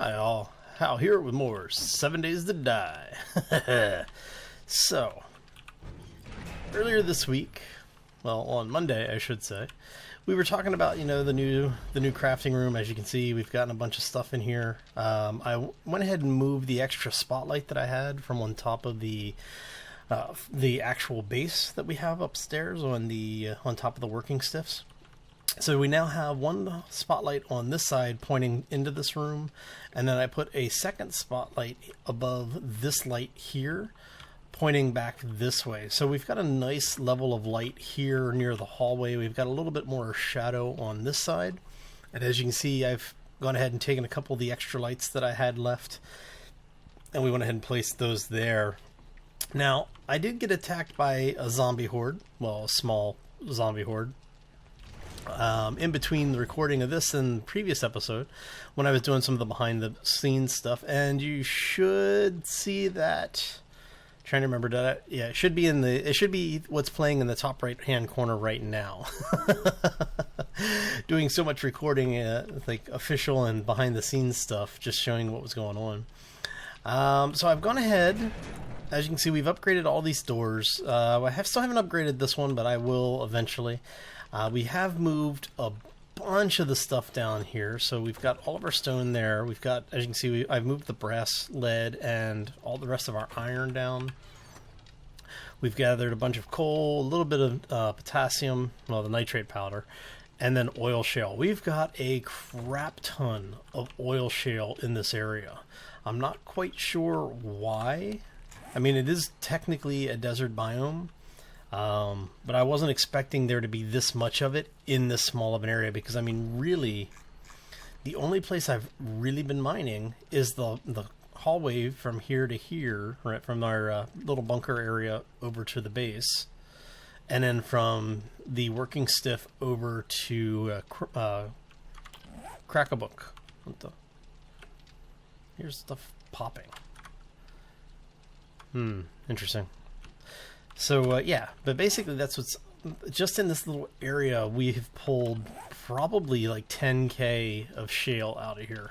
Hi all, Hal here with more 7 Days to Die. So, earlier this week, well on Monday I should say, we were talking about, the new crafting room. As you can see, we've gotten a bunch of stuff in here. I went ahead and moved the extra spotlight that I had from on top of the actual base that we have upstairs on top of the working stiffs. So we now have one spotlight on this side pointing into this room, and then I put a second spotlight above this light here pointing back this way. So we've got a nice level of light here near the hallway. We've got a little bit more shadow on this side, and as you can see, I've gone ahead and taken a couple of the extra lights that I had left, and we went ahead and placed those there. Now, I did get attacked by a zombie horde, well, a small zombie horde, in between the recording of this and the previous episode when I was doing some of the behind the scenes stuff, and you should see that. Trying to remember that. Yeah, it should be what's playing in the top right hand corner right now. Doing so much recording, like official and behind the scenes stuff, just showing what was going on. So I've gone ahead. As you can see, we've upgraded all these doors. Still haven't upgraded this one, but I will eventually. We have moved a bunch of the stuff down here, so we've got all of our stone there. We've got, as you can see, I've moved the brass, lead, and all the rest of our iron down. We've gathered a bunch of coal, a little bit of potassium, well, the nitrate powder, and then oil shale. We've got a crap ton of oil shale in this area. I'm not quite sure why. I mean, it is technically a desert biome, but I wasn't expecting there to be this much of it in this small of an area, because, I mean, really, the only place I've really been mining is the hallway from here to here, right, from our little bunker area over to the base, and then from the working stiff over to Crack-a-Book. Here's stuff popping. Interesting. So, yeah, but basically that's what's... Just in this little area, we have pulled probably like 10k of shale out of here.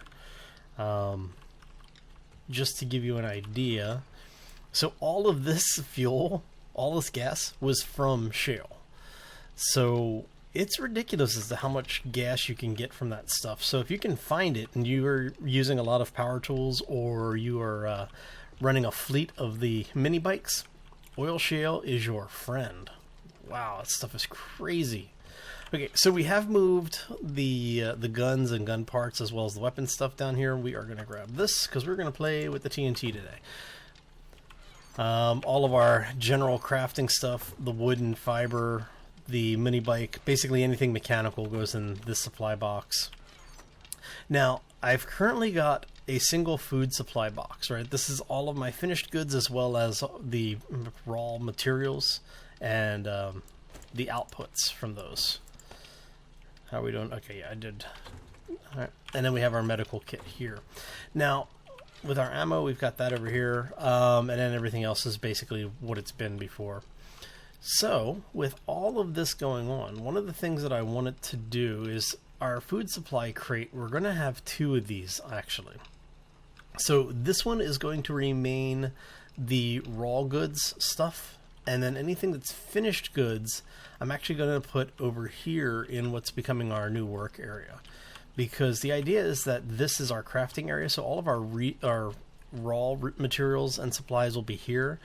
Just to give you an idea. So all of this fuel, all this gas, was from shale. So it's ridiculous as to how much gas you can get from that stuff. So if you can find it, and you are using a lot of power tools, or you are running a fleet of the mini bikes, oil shale is your friend. Wow, that stuff is crazy. Okay, so we have moved the guns and gun parts as well as the weapon stuff down here. We are going to grab this because we're going to play with the TNT today. All of our general crafting stuff, the wood and fiber, the mini bike, basically anything mechanical goes in this supply box. Now, I've currently got a single food supply box, right? This is all of my finished goods as well as the raw materials and the outputs from those. How are we doing? Okay, yeah, I did. All right. And then we have our medical kit here. Now, with our ammo, we've got that over here, and then everything else is basically what it's been before. So, with all of this going on, one of the things that I wanted to do is our food supply crate. We're going to have two of these, actually. So this one is going to remain the raw goods stuff, and then anything that's finished goods, I'm actually going to put over here in what's becoming our new work area. Because the idea is that this is our crafting area, so all of our raw materials and supplies will be here,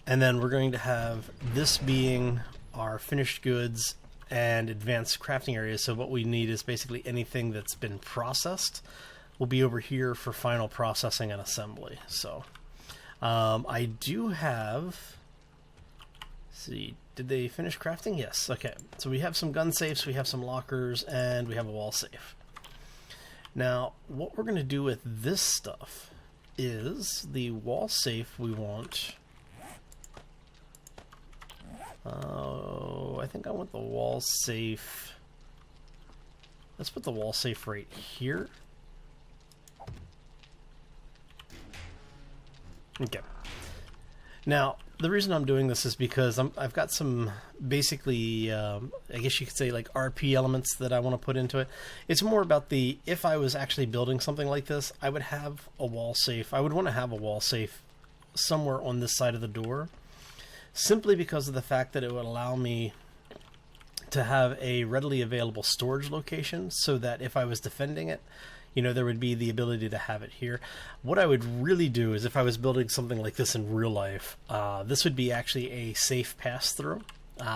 and then we're going to have this being our finished goods and advanced crafting areas. So what we need is basically anything that's been processed will be over here for final processing and assembly. So I do have... see, did they finish crafting? Yes. Okay, so we have some gun safes, we have some lockers, and we have a wall safe. Now, what we're going to do with this stuff is the wall safe we want... I think I want the wall safe... Let's put the wall safe right here. Okay. Now, the reason I'm doing this is because I've got some basically, I guess you could say like RP elements that I want to put into it. It's more about if I was actually building something like this, I would have a wall safe. I would want to have a wall safe somewhere on this side of the door, simply because of the fact that it would allow me to have a readily available storage location, so that if I was defending it, you know, there would be the ability to have it here. What I would really do is if I was building something like this in real life, this would be actually a safe pass-through.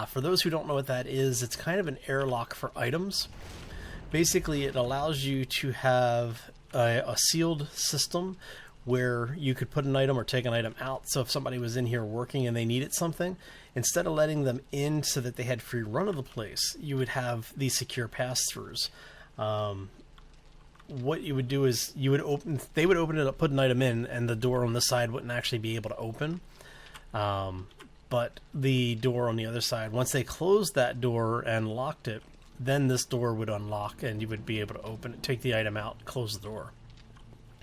For those who don't know what that is, it's kind of an airlock for items. Basically, it allows you to have a sealed system where you could put an item or take an item out. So if somebody was in here working and they needed something, instead of letting them in so that they had free run of the place, you would have these secure pass-throughs. What you would do is they would open it up, put an item in, and the door on this side wouldn't actually be able to open. But the door on the other side, once they closed that door and locked it, then this door would unlock and you would be able to open it, take the item out, close the door.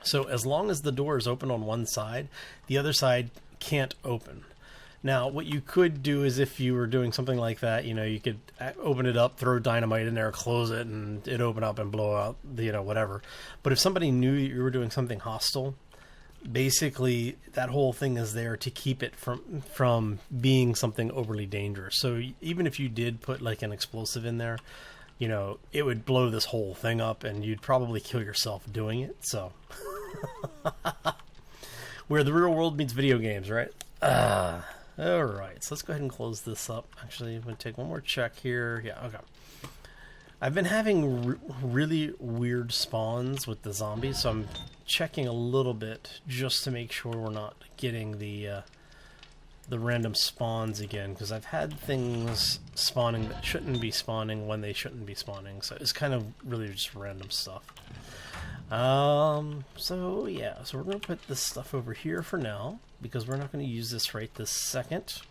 So as long as the door is open on one side, the other side can't open. Now, what you could do is if you were doing something like that, you know, you could open it up, throw dynamite in there, close it, and it'd open up and blow out, you know, whatever. But if somebody knew you were doing something hostile, basically that whole thing is there to keep it from being something overly dangerous. So even if you did put like an explosive in there, you know, it would blow this whole thing up and you'd probably kill yourself doing it. So where the real world meets video games, right? Alright, so let's go ahead and close this up. Actually, I'm going to take one more check here. Yeah, okay. I've been having really weird spawns with the zombies, so I'm checking a little bit just to make sure we're not getting the random spawns again, because I've had things spawning that shouldn't be spawning when they shouldn't be spawning, so it's kind of really just random stuff. So yeah, so we're going to put this stuff over here for now, because we're not going to use this right this second.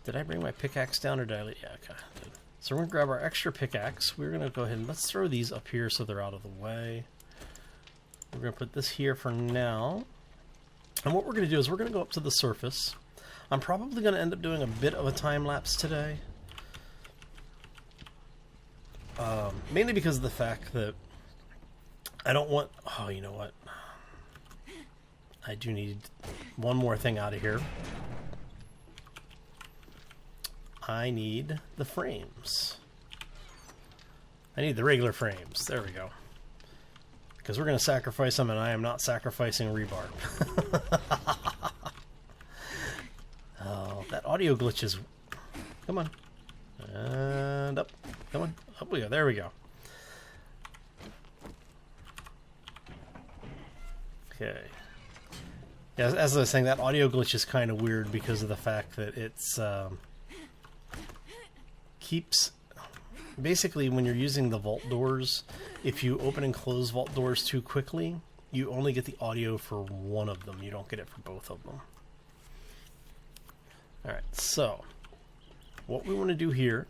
Did I bring my pickaxe down or did I leave? Yeah, okay. Good. So we're going to grab our extra pickaxe. We're going to go ahead and let's throw these up here so they're out of the way. We're going to put this here for now. And what we're going to do is we're going to go up to the surface. I'm probably going to end up doing a bit of a time lapse today. Mainly because of the fact that I don't want... Oh, you know what? I do need one more thing out of here. I need the frames. I need the regular frames. There we go. Because we're going to sacrifice them, and I am not sacrificing rebarb. Oh, that audio glitch is... Come on. And up. Come on. Up we go. There we go. Okay. Yeah, as I was saying, that audio glitch is kind of weird because of the fact that it's keeps... Basically, when you're using the vault doors, if you open and close vault doors too quickly, you only get the audio for one of them. You don't get it for both of them. Alright, so what we want to do here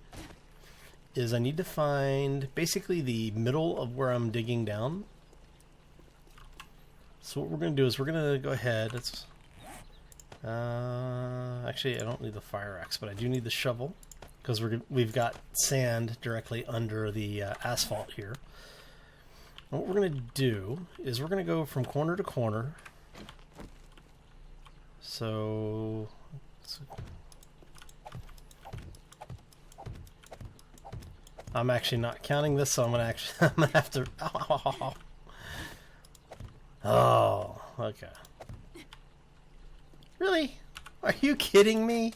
is I need to find basically the middle of where I'm digging down. So what we're going to do is we're going to go ahead. Let's, actually, I don't need the fire axe, but I do need the shovel because we've got sand directly under the asphalt here. And what we're going to do is we're going to go from corner to corner. So I'm actually not counting this, so I'm going to have to... Oh, okay. Really? Are you kidding me?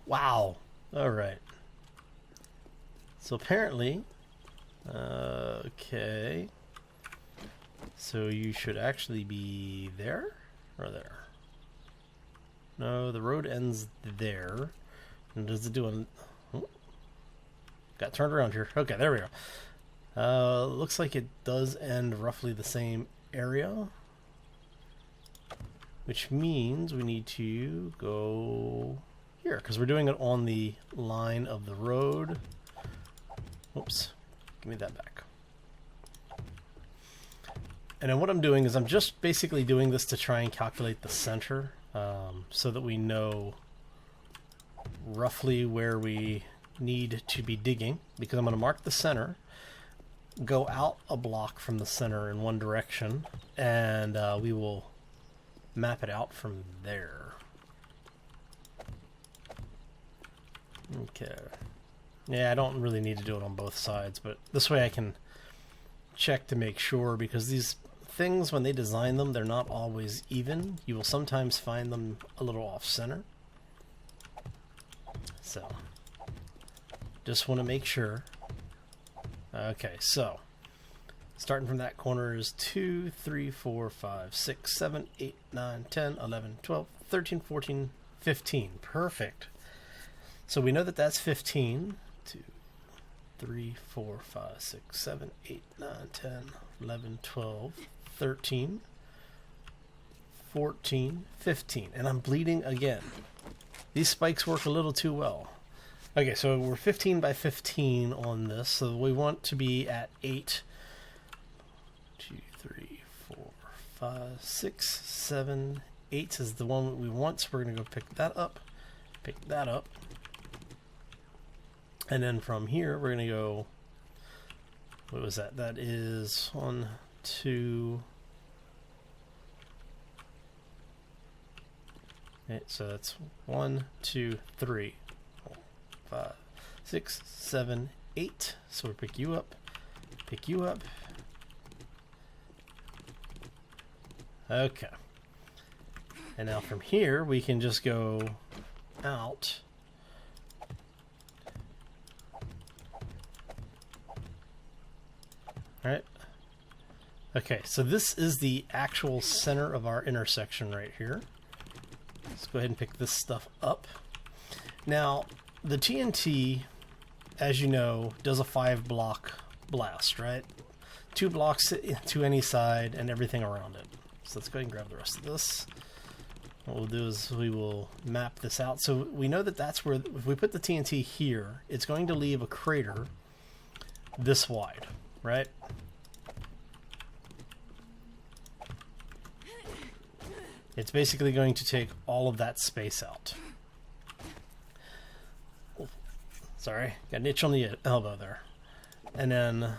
Wow. Alright. So apparently... okay. So you should actually be there? Or there? No, the road ends there. And does it do a... Oh. Got turned around here. Okay, there we go. Looks like it does end roughly the same area. Which means we need to go here, because we're doing it on the line of the road. Oops. Give me that back. And then what I'm doing is I'm just basically doing this to try and calculate the center, so that we know roughly where we need to be digging, because I'm going to mark the center, go out a block from the center in one direction, and we will map it out from there. Okay. Yeah, I don't really need to do it on both sides, but this way I can check to make sure, because these things, when they design them, they're not always even. You will sometimes find them a little off center. So, just want to make sure. Okay, so starting from that corner is 2, 3, 4, 5, 6, 7, 8, 9, 10, 11, 12, 13, 14, 15. Perfect. So we know that that's 15. 2, 3, 4, 5, 6, 7, 8, 9, 10, 11, 12, 13, 14, 15. And I'm bleeding again. These spikes work a little too well. Okay, so we're 15 by 15 on this, so we want to be at 8. 2, 3, 4, 5, 6, 7, 8 is the one we want, so we're going to go pick that up, and then from here we're going to go, what was that? That is 1, 2, okay, so that's 1, 2, 3, 4, 5, 6, 7, 8. So we'll pick you up. Okay. And now from here we can just go out. Alright. Okay, so this is the actual center of our intersection right here. Let's go ahead and pick this stuff up. Now, the TNT, as you know, does a 5-block blast, right? 2 blocks to any side and everything around it. So let's go ahead and grab the rest of this. What we'll do is we will map this out. So we know that that's where, if we put the TNT here, it's going to leave a crater this wide, right? It's basically going to take all of that space out. Oh, sorry, got an itch on the elbow there. And then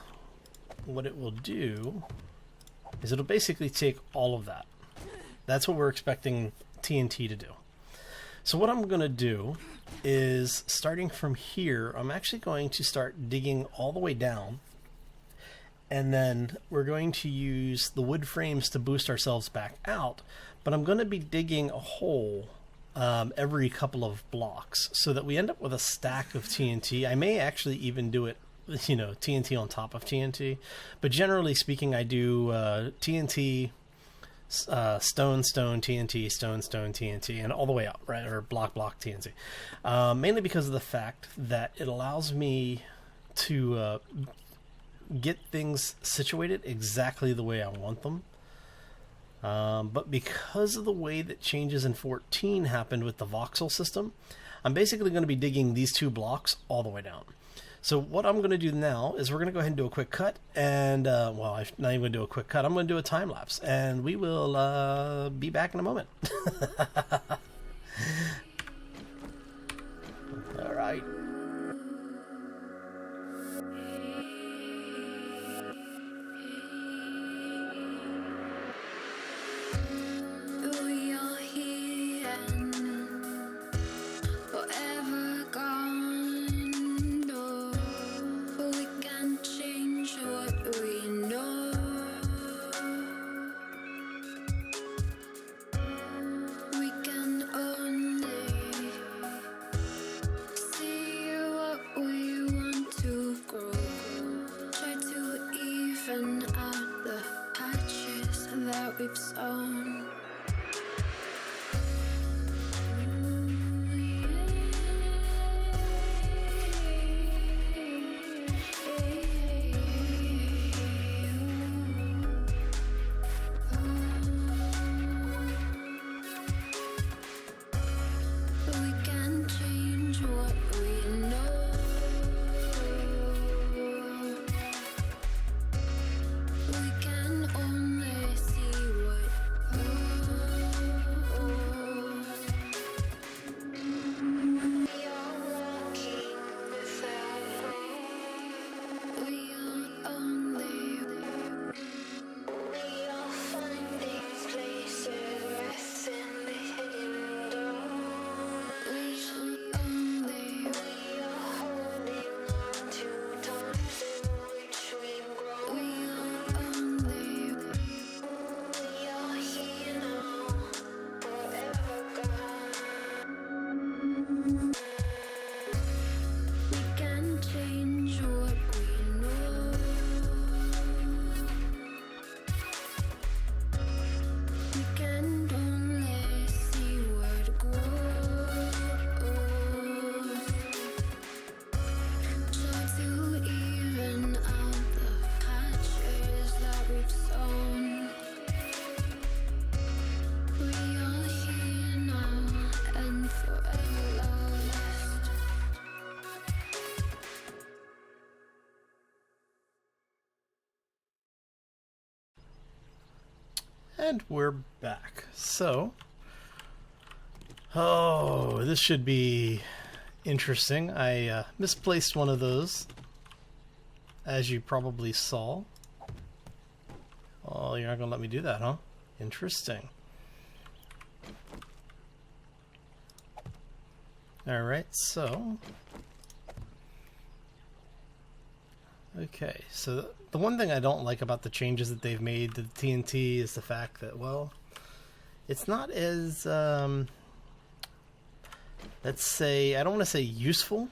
what it will do is it'll basically take all of that. That's what we're expecting TNT to do. So what I'm going to do is, starting from here, I'm actually going to start digging all the way down, and then we're going to use the wood frames to boost ourselves back out, but I'm going to be digging a hole every couple of blocks so that we end up with a stack of TNT. I may actually even do it, you know, TNT on top of TNT, but generally speaking I do TNT, stone, TNT, stone, TNT, and all the way up, right? Or block, TNT. Mainly because of the fact that it allows me to get things situated exactly the way I want them. But because of the way that changes in 14 happened with the voxel system, I'm basically going to be digging these 2 blocks all the way down. So what I'm going to do now is we're going to go ahead and do a quick cut, and well, I'm not even going to do a quick cut. I'm going to do a time lapse, and we will be back in a moment. All right. We've sown. We can change what we know. We can only And we're back. So, oh, this should be interesting. I misplaced one of those, as you probably saw. Oh, you're not going to let me do that, huh? Interesting. Alright, so... Okay, so the one thing I don't like about the changes that they've made to the TNT is the fact that, well, it's not as, let's say, I don't want to say useful,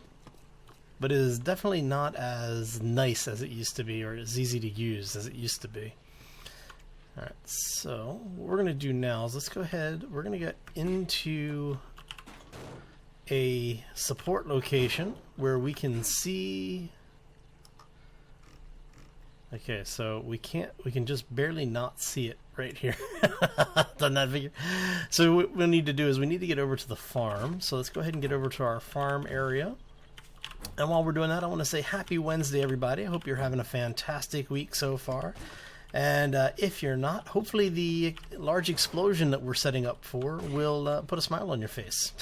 but it is definitely not as nice as it used to be, or as easy to use as it used to be. Alright, so what we're going to do now is let's go ahead, we're going to get into a support location where we can see... Okay, so we can just barely not see it right here. Doesn't that figure? So what we need to do is we need to get over to the farm. So let's go ahead and get over to our farm area. And while we're doing that, I want to say happy Wednesday, everybody. I hope you're having a fantastic week so far. And if you're not, hopefully the large explosion that we're setting up for will put a smile on your face.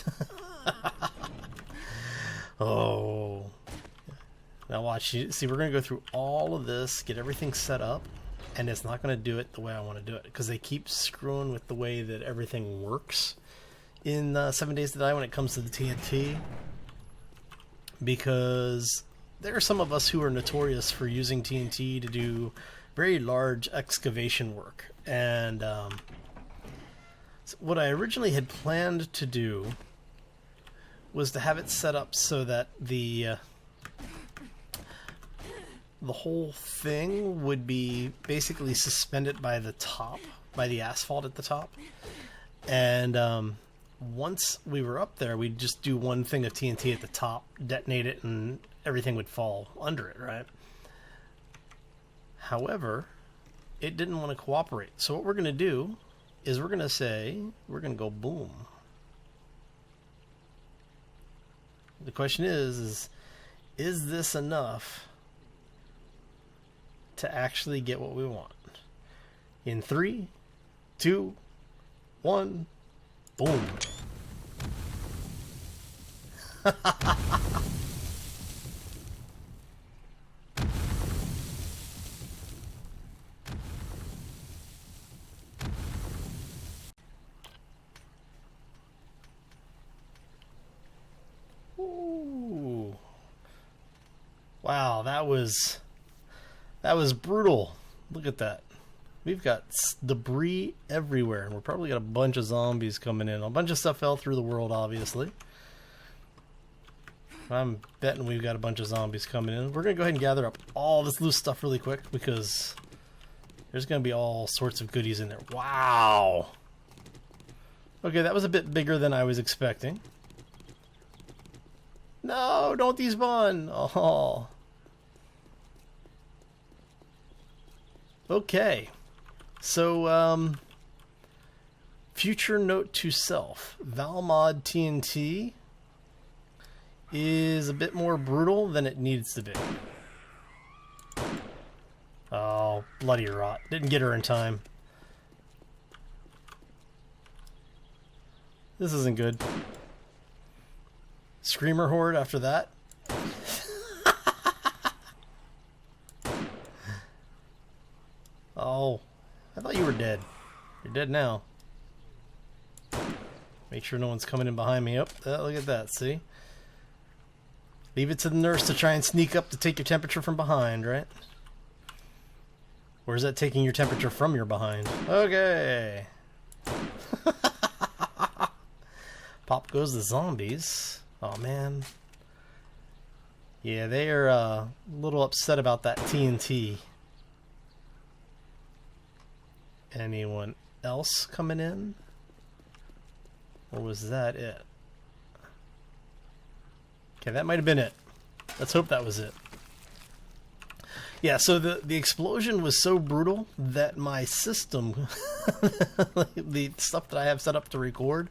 Oh... Now watch, see, we're going to go through all of this, get everything set up, and it's not going to do it the way I want to do it, because they keep screwing with the way that everything works in 7 Days to Die when it comes to the TNT, because there are some of us who are notorious for using TNT to do very large excavation work, and so what I originally had planned to do was to have it set up so that the whole thing would be basically suspended by the top, by the asphalt at the top. And once we were up there, we'd just do one thing of TNT at the top, detonate it, and everything would fall under it, right? However, it didn't want to cooperate. So what we're going to do is we're going to say, we're going to go boom. The question is this enough to actually get what we want? In 3, 2, 1, boom. Ooh. Wow, that was brutal. Look at that. We've got debris everywhere, and we're probably got a bunch of zombies coming in. A bunch of stuff fell through the world, obviously. I'm betting we've got a bunch of zombies coming in. We're going to go ahead and gather up all this loose stuff really quick, because there's going to be all sorts of goodies in there. Wow! Okay, that was a bit bigger than I was expecting. No, don't despawn! Oh. Okay, so future note to self: ValsMod TNT is a bit more brutal than it needs to be. Oh, bloody rot! Didn't get her in time. This isn't good. Screamer horde after that. Oh, I thought you were dead. You're dead now. Make sure no one's coming in behind me. Oh, look at that, see? Leave it to the nurse to try and sneak up to take your temperature from behind, right? Or is that taking your temperature from your behind? Okay. Pop goes the zombies. Oh, man. Yeah, they are a little upset about that TNT. Anyone else coming in? Or was that it? Okay, that might have been it. Let's hope that was it. Yeah, so the explosion was so brutal that my system, the stuff that I have set up to record,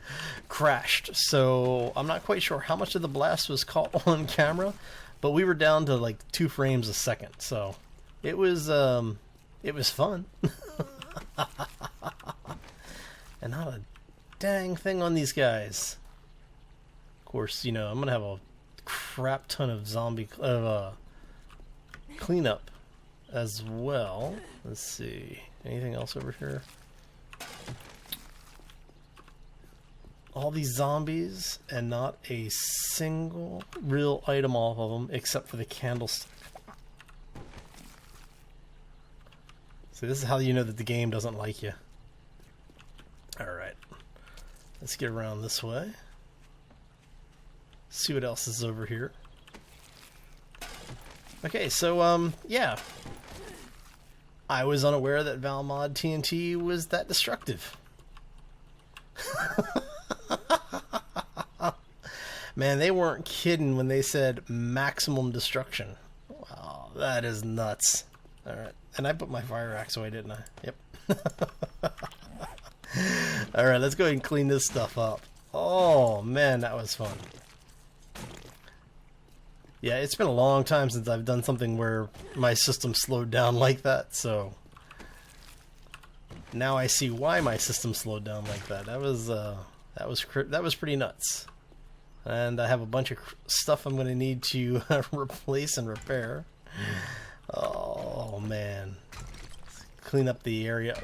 crashed. So I'm not quite sure how much of the blast was caught on camera, but we were down to like 2 frames a second. So it was fun. And not a dang thing on these guys. Of course, you know, I'm gonna have a crap ton of zombie cleanup as well. Let's see. Anything else over here? All these zombies and not a single real item off of them except for the candlestick. So this is how you know that the game doesn't like you. Alright. Let's get around this way. See what else is over here. Okay, so yeah. I was unaware that ValsMod TNT was that destructive. Man, they weren't kidding when they said maximum destruction. Wow, that is nuts. Alright, and I put my fire axe away, didn't I? Yep. Alright, let's go ahead and clean this stuff up. Oh, man, that was fun. Yeah, it's been a long time since I've done something where my system slowed down like that, so now I see why my system slowed down like that. That was pretty nuts. And I have a bunch of stuff I'm going to need to replace and repair. Oh man. Let's clean up the area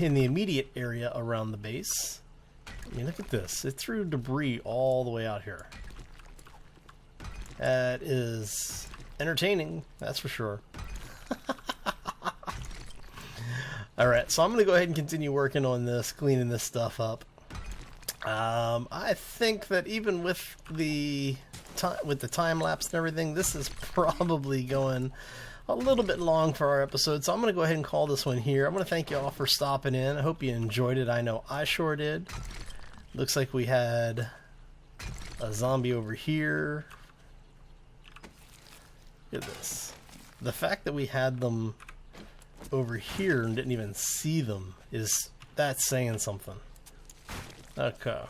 in the immediate area around the base. I mean, look at this. It threw debris all the way out here. That is entertaining, that's for sure. Alright, so I'm going to go ahead and continue working on this, cleaning this stuff up. I think that even with the time lapse and everything, this is probably going a little bit long for our episode, so I'm going to go ahead and call this one here. I'm going to thank you all for stopping in. I hope you enjoyed it. I know I sure did. Looks like we had a zombie over here. Look at this. The fact that we had them over here and didn't even see them that's saying something. Okay.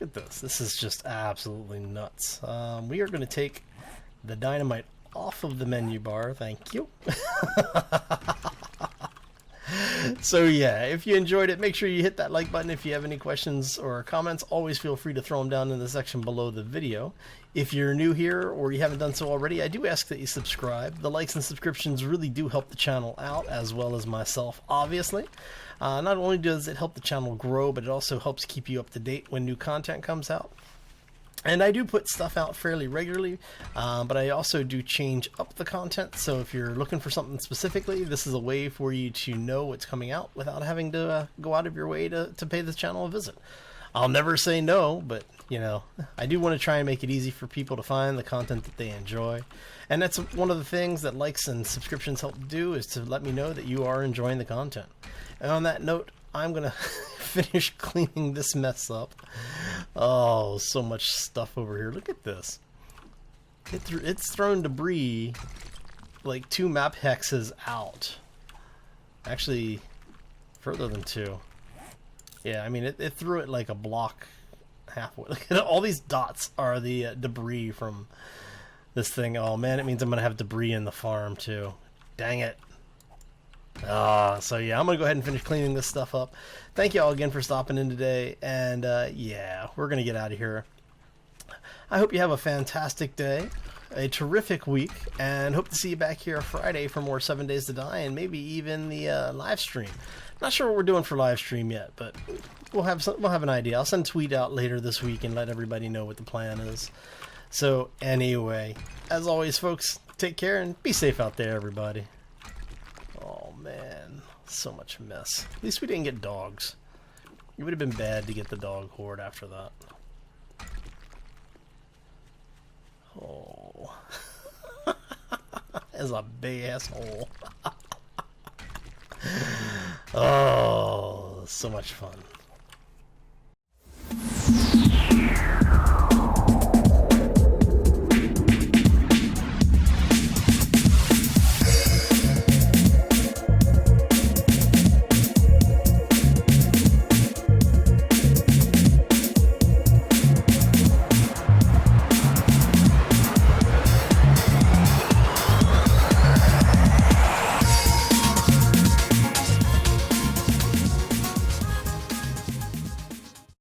Look at this. This is just absolutely nuts. We are going to take the dynamite off of the menu bar. Thank you. So yeah, if you enjoyed it, make sure you hit that like button. If you have any questions or comments, always feel free to throw them down in the section below the video. If you're new here or you haven't done so already, I do ask that you subscribe. The likes and subscriptions really do help the channel out, as well as myself, obviously. Not only does it help the channel grow, but it also helps keep you up to date when new content comes out. And I do put stuff out fairly regularly, but I also do change up the content. So if you're looking for something specifically, this is a way for you to know what's coming out without having to go out of your way to pay the channel a visit. I'll never say no, but you know, I do want to try and make it easy for people to find the content that they enjoy. And that's one of the things that likes and subscriptions help do, is to let me know that you are enjoying the content. And on that note, I'm going to finish cleaning this mess up. Oh, so much stuff over here. Look at this. It's thrown debris like 2 map hexes out. Actually, further than 2. Yeah, I mean, it threw it like a block halfway. Look at it. All these dots are the debris from this thing. Oh man, it means I'm going to have debris in the farm too. Dang it. So yeah, I'm going to go ahead and finish cleaning this stuff up. Thank you all again for stopping in today, and yeah, we're going to get out of here. I hope you have a fantastic day, a terrific week, and hope to see you back here Friday for more 7 Days to Die, and maybe even the live stream. Not sure what we're doing for live stream yet, but we'll have an idea. I'll send a tweet out later this week and let everybody know what the plan is. So anyway, as always, folks, take care and be safe out there, everybody. Oh man, so much mess. At least we didn't get dogs. It would have been bad to get the dog horde after that. Oh. That's a big ass hole. Oh, so much fun.